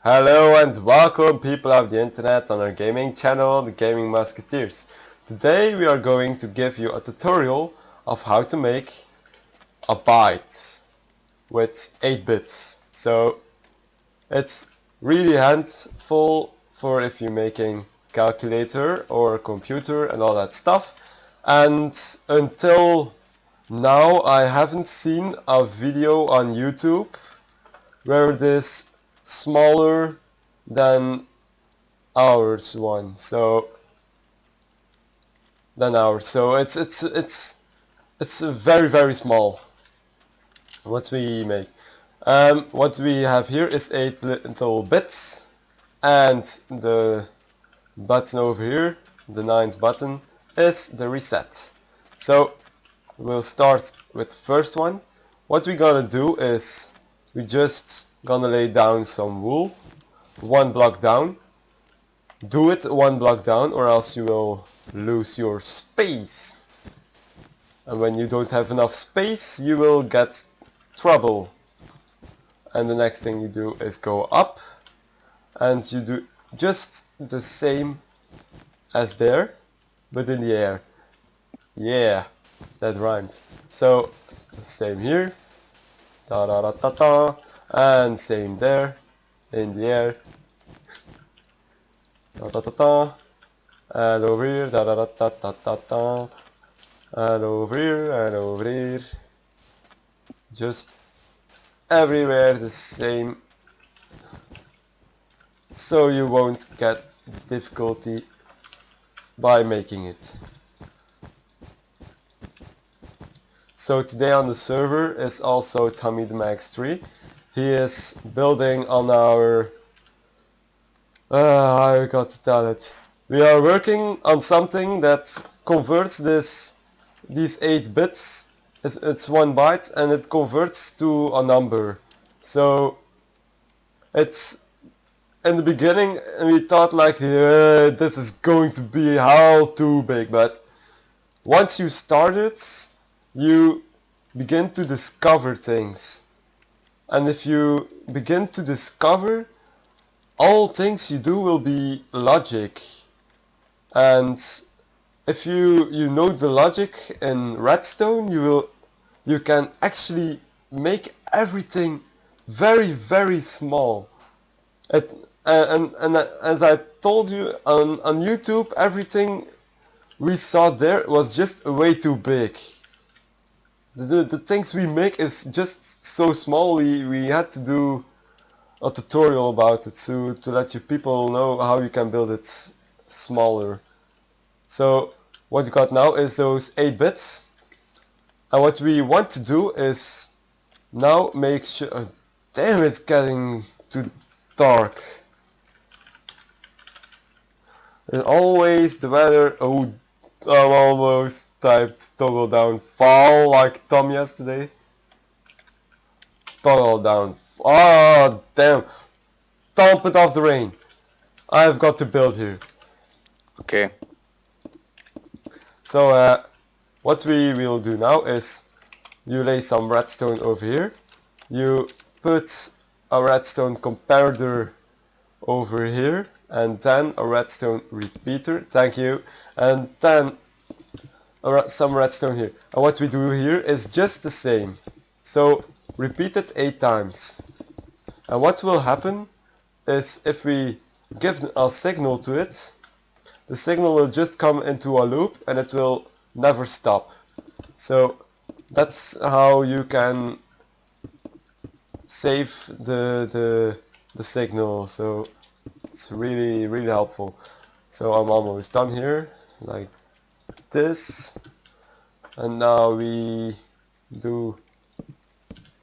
Hello and welcome people of the internet on our gaming channel, the Gaming Musketeers. Today we are going to give you a tutorial of how to make a byte with 8 bits. So it's really handful for if you're making calculator or computer and all that stuff. And until now I haven't seen a video on YouTube where this smaller than ours one, so it's very small what we make. What we have here is 8 little bits, and the button over here, the 9th button, is the reset. So we'll start with the first one. What we're gonna do is we just gonna lay down some wool, 1 block down. Do it 1 block down or else you will lose your space. And when you don't have enough space you will get trouble. And the next thing you do is go up and you do just the same as there but in the air. Yeah, that rhymed. So same here, da da da da da, and same there in the air, da da da da, and over here, da da da da da da da, and over here and over here. Just everywhere the same, so you won't get difficulty by making it. So today on the server is also Tommy the Max 3. He is building on our I got to tell it. We are working on something that converts these 8 bits. It's 1 byte and it converts to a number. So it's in the beginning we thought like this is going to be how too big, but once you start it you begin to discover things, and if you begin to discover, all things you do will be logic. And if you know the logic in redstone, you can actually make everything very small. And as I told you on YouTube, everything we saw there was just way too big. The things we make is just so small. We had to do a tutorial about it to let you people know how you can build it smaller. So what you got now is those 8 bits, and what we want to do is now make sure, damn, it's getting too dark. And always the weather, oh, I'm almost typed toggle down fall like Tom yesterday. Toggle down, oh damn, dump it off the rain. I've got to build here. Okay. So what we will do now is you lay some redstone over here, you put a redstone comparator over here, and then a redstone repeater, thank you, and then some redstone here. And what we do here is just the same, so repeat it 8 times. And what will happen is if we give a signal to it, the signal will just come into a loop and it will never stop. So that's how you can save the signal. So it's really helpful. So I'm almost done here, like this, and now we do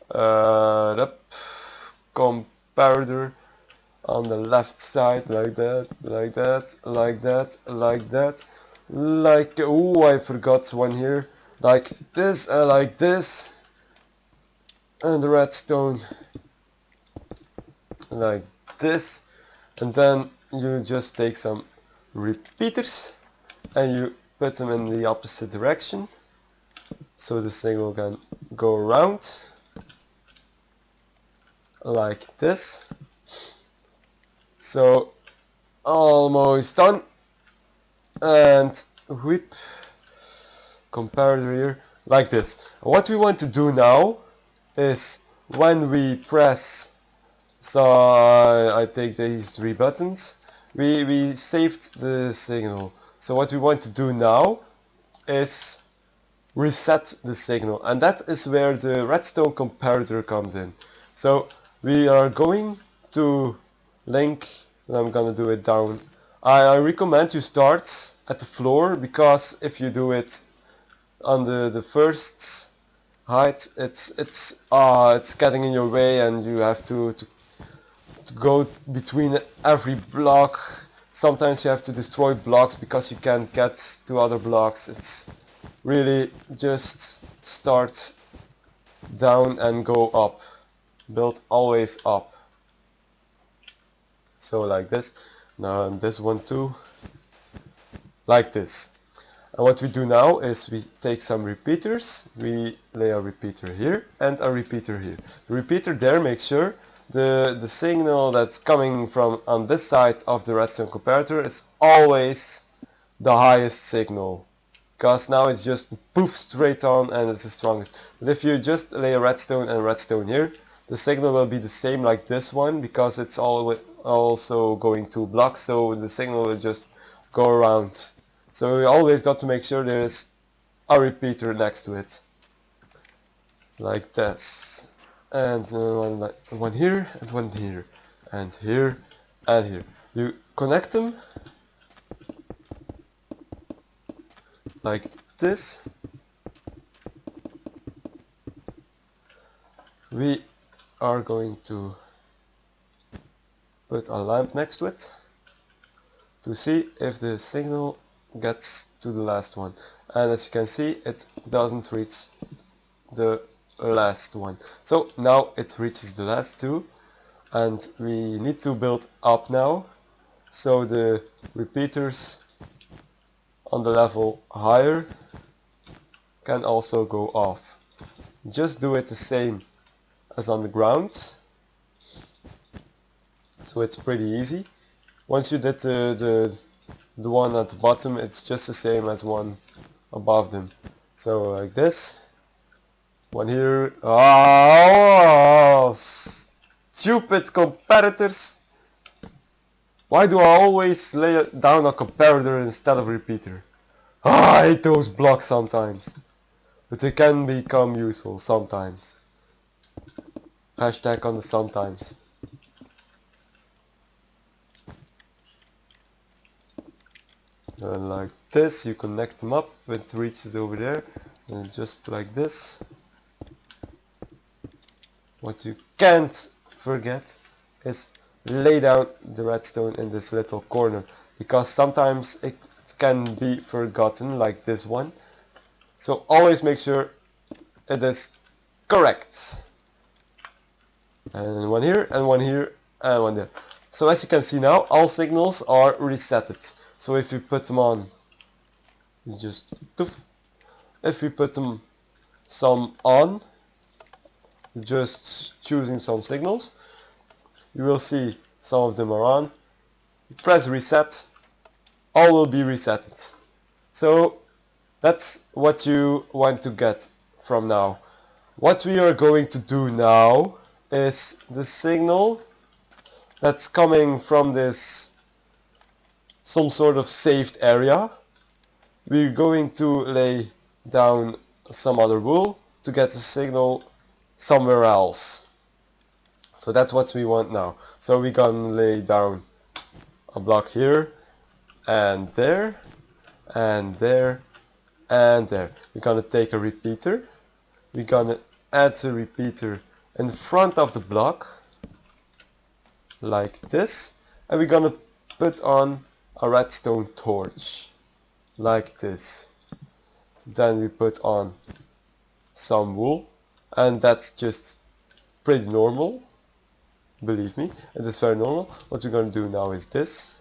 the comparator on the left side, like that, like that, like that, like that, like, oh, I forgot one here, like this, like this, and the redstone like this, and then you just take some repeaters and you put them in the opposite direction so the signal can go around like this. So almost done. And whip comparator here like this. What we want to do now is when we press, so I take these 3 buttons, we saved the signal. So what we want to do now is reset the signal, and that is where the redstone comparator comes in. So we are going to link, and I'm gonna do it down. I recommend you start at the floor, because if you do it on the first height, it's getting in your way, and you have to go between every block. Sometimes you have to destroy blocks because you can't get to other blocks. It's really just start down and go up. Build always up. So like this. Now this one too. Like this. And what we do now is we take some repeaters. We lay a repeater here and a repeater here. The repeater there makes sure the signal that's coming from on this side of the redstone comparator is always the highest signal, because now it's just poof straight on and it's the strongest. But if you just lay a redstone and redstone here, the signal will be the same like this one, because it's also going 2 blocks, so the signal will just go around. So we always got to make sure there is a repeater next to it, like this. And one here, and one here, and here, and here. You connect them like this. We are going to put a lamp next to it to see if the signal gets to the last one. And as you can see, it doesn't reach the last one. So now it reaches the last 2, and we need to build up now, so the repeaters on the level higher can also go off. Just do it the same as on the ground, so it's pretty easy. Once you did the one at the bottom, it's just the same as one above them. So like this. One here. Oh, stupid competitors! Why do I always lay down a comparator instead of a repeater? I hate those blocks sometimes, but they can become useful sometimes. Hashtag on the sometimes. And like this, you connect them up, it reaches over there, and just like this. What you can't forget is lay down the redstone in this little corner, because sometimes it can be forgotten, like this one. So always make sure it is correct. And one here, and one here, and one there. So as you can see now, all signals are resetted. So if you put them on, you just doof. If we put them some on, just choosing some signals, you will see some of them are on. You press reset, all will be resetted. So that's what you want to get from now. What we are going to do now is the signal that's coming from this some sort of saved area. We're going to lay down some other wool to get the signal somewhere else. So that's what we want now. So we're gonna lay down a block here, and there, and there, and there. We're gonna take a repeater. We're gonna add the repeater in front of the block, like this. And we're gonna put on a redstone torch, like this. Then we put on some wool, and that's just pretty normal. Believe me, it is very normal. What we're gonna do now is this.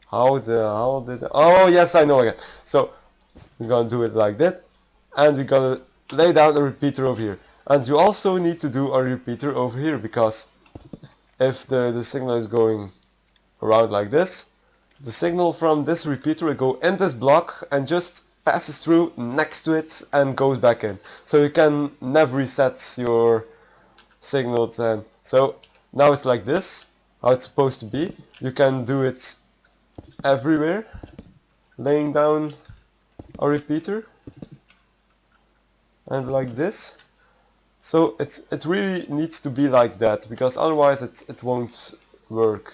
How did oh yes, I know again. So we're gonna do it like that, and we're gonna lay down a repeater over here. And you also need to do a repeater over here, because if the signal is going around like this. The signal from this repeater will go in this block and just passes through next to it and goes back in. So you can never reset your signal then. So now it's like this, how it's supposed to be. You can do it everywhere, laying down a repeater and like this. So it really needs to be like that, because otherwise it won't work.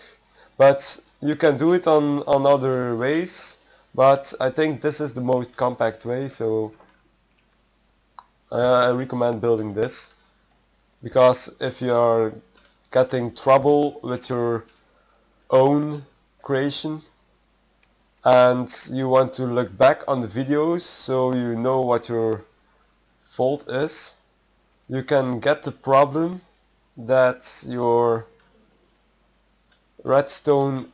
But you can do it on other ways, but I think this is the most compact way, so I recommend building this. Because if you are getting trouble with your own creation and you want to look back on the videos so you know what your fault is, you can get the problem that your redstone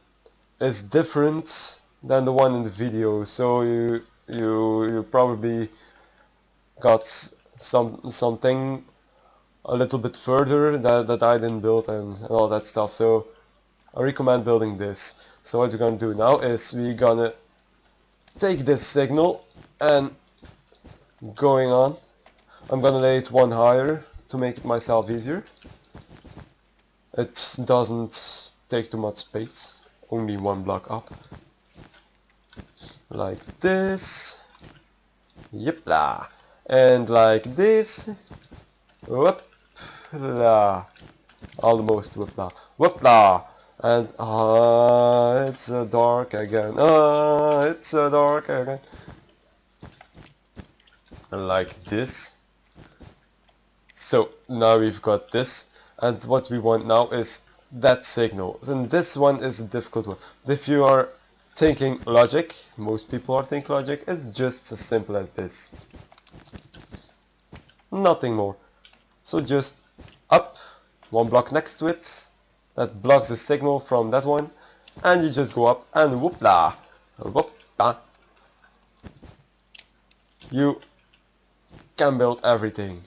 is different than the one in the video, so you probably got something a little bit further that I didn't build and all that stuff. So I recommend building this. So what we're gonna do now is we're gonna take this signal and going on. I'm gonna lay it one higher to make it myself easier. It doesn't take too much space, only one block up. Like this. Yep lah. And like this. Whoop la. Almost whoop la. Whoop la. And it's dark again. It's dark again. Like this. So now we've got this, and what we want now is that signal. And this one is a difficult one. If you are thinking logic, most people are thinking logic, it's just as simple as this. Nothing more. So just up, one block next to it, that blocks the signal from that one, and you just go up and whoop-la, whoop-la. You can build everything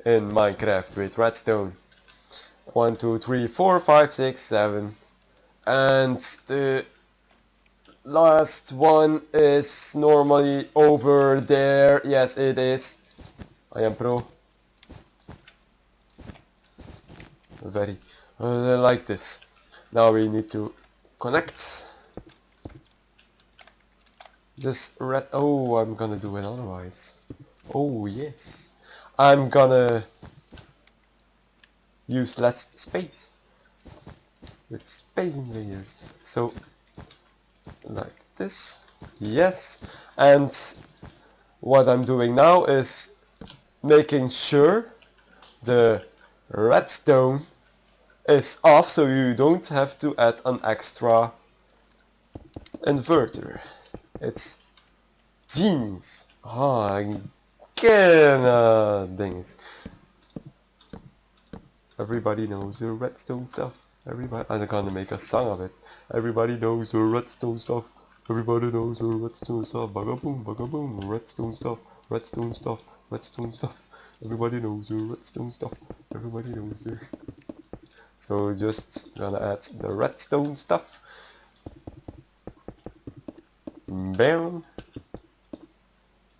in Minecraft with redstone. 1, 2, 3, 4, 5, 6, 7. And the last one is normally over there. Yes, it is. I am pro. Very like this. Now we need to connect this red. Oh, I'm gonna do it otherwise. Oh yes, I'm gonna use less space with space invaders. So like this. Yes, and what I'm doing now is making sure the redstone is off, so you don't have to add an extra inverter. It's genius. Dinges. Everybody knows the redstone stuff. Everybody, I'm gonna make a song of it. Everybody knows the redstone stuff. Everybody knows the redstone stuff. Bugga boom, redstone stuff, redstone stuff, redstone stuff. Everybody knows the redstone stuff. Everybody knows the. So just gonna add the redstone stuff. Bam.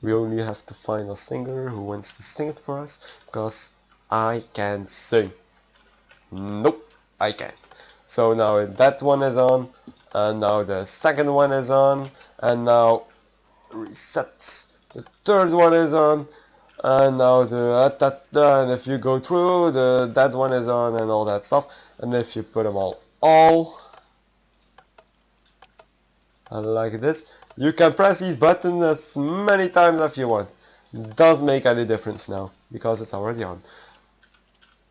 We only have to find a singer who wants to sing it for us, because I can't sing. Nope, I can't. So now that one is on, and now the second one is on, and now reset. The third one is on, and now the and if you go through, that one is on, and all that stuff. And if you put them all like this, you can press these buttons as many times as you want. Doesn't make any difference now, because it's already on.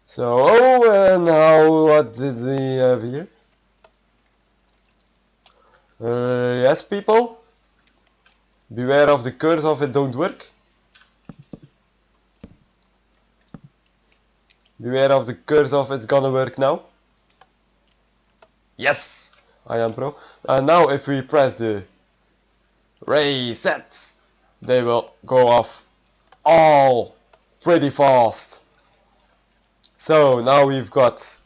So, and now what did we have here? Yes, people, beware of the curse of it don't work. Beware of the curse of it's gonna work now. Yes, I am pro. And now if we press the reset, they will go off all pretty fast. So now we've got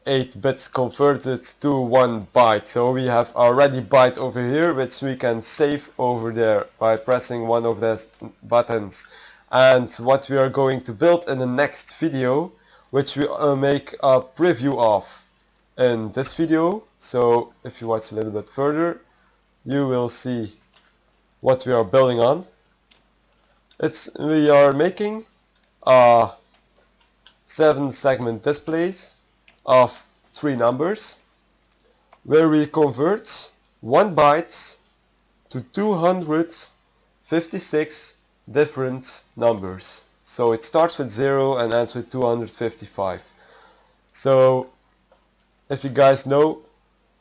8 bits converted to 1 byte. So we have already byte over here, which we can save over there by pressing one of those buttons. And what we are going to build in the next video, which we make a preview of in this video. So if you watch a little bit further, you will see what we are building on. We are making 7 segment displays of 3 numbers where we convert 1 byte to 256 different numbers. So it starts with 0 and ends with 255. So if you guys know,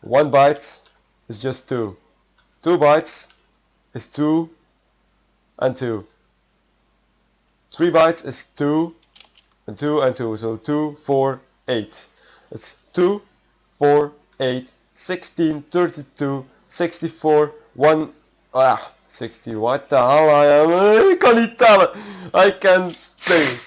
1 byte is just 2. 2 bytes is 2 and 2. 3 bytes is 2 and 2 and 2. So 2, 4, 8. It's 2, 4, 8, 16, 32, 64, 1, 60, what the hell I am, ik kan niet tellen, I can't say.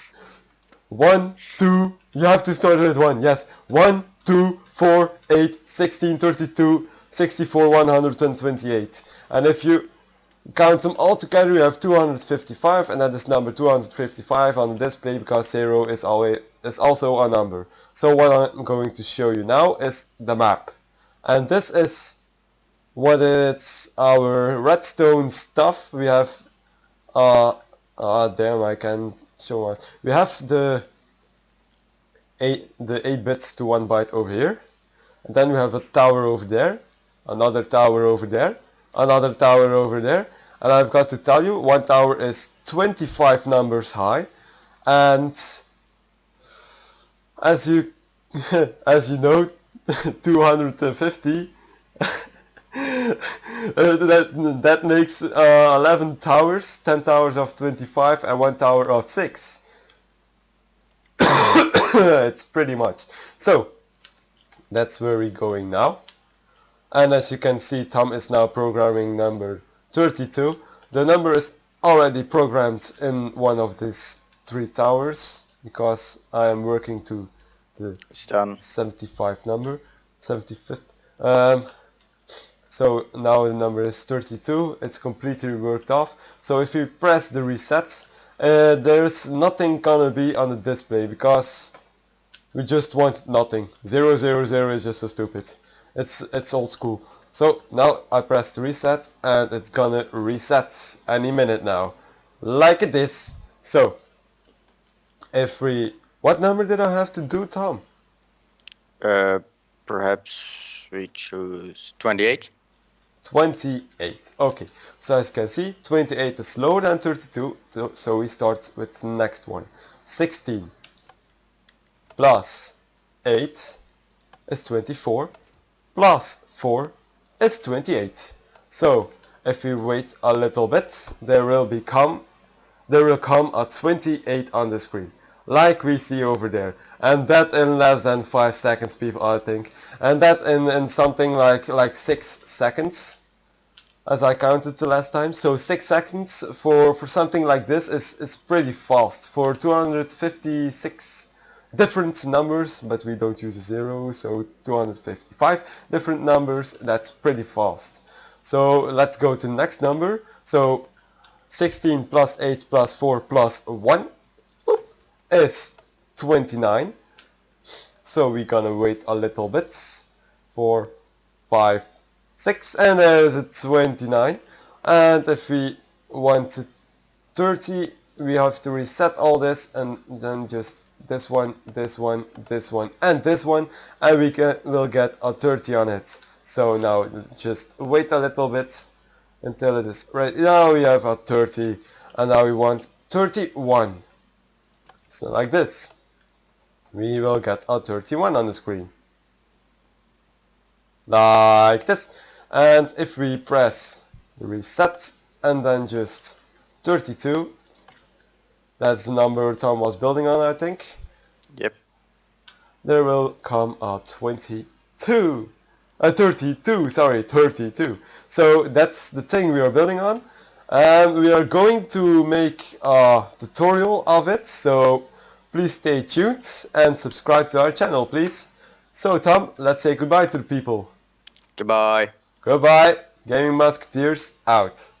1, 2, you have to start with 1, yes, 1, 2, 4, 8, 16, 32, 64, 128, and if you count them all together, you have 255, and that is number 255 on the display because 0 is also a number. So what I'm going to show you now is the map. And this is what it's our redstone stuff. We have damn, I can't show us. We have the 8 bits to 1 byte over here. And then we have a tower over there, another tower over there, another tower over there, and I've got to tell you, one tower is 25 numbers high, and as you know, 250 that makes 11 towers, 10 towers of 25 and 1 tower of 6. It's pretty much. So that's where we're going now. And as you can see, Tom is now programming number 32. The number is already programmed in one of these 3 towers because I am working to the 75 number, 75th. So now the number is 32. It's completely worked off. So if you press the reset, there's nothing gonna be on the display because we just want nothing. 0, 0, 0 is just so stupid. It's old school. So now I press the reset and it's gonna reset any minute now. Like this. So if we... What number did I have to do, Tom? Perhaps we choose 28. 28. Okay. So as you can see, 28 is lower than 32. So we start with the next one. 16 plus 8 is 24. Plus 4 is 28. So if we wait a little bit, there will come a 28 on the screen, like we see over there, and that in less than 5 seconds, people, I think, and that in something like 6 seconds, as I counted the last time. So 6 seconds for something like this is pretty fast for 256 different numbers, but we don't use a 0, so 255 different numbers. That's pretty fast. So let's go to the next number. So 16 plus 8 plus 4 plus 1 is 29. So we're gonna wait a little bit. 4, 5, 6, and there's a 29. And if we want to 30, we have to reset all this and then just this one, this one, this one, and this one, and we'll get a 30 on it. So now just wait a little bit until it is ready. Now we have a 30, and now we want 31. So like this, we will get a 31 on the screen. Like this. And if we press reset and then just 32, that's the number Tom was building on, I think. Yep. There will come a 32. 32, sorry, 32. So that's the thing we are building on. And we are going to make a tutorial of it. So please stay tuned and subscribe to our channel, please. So Tom, let's say goodbye to the people. Goodbye. Goodbye. Gaming Musketeers out.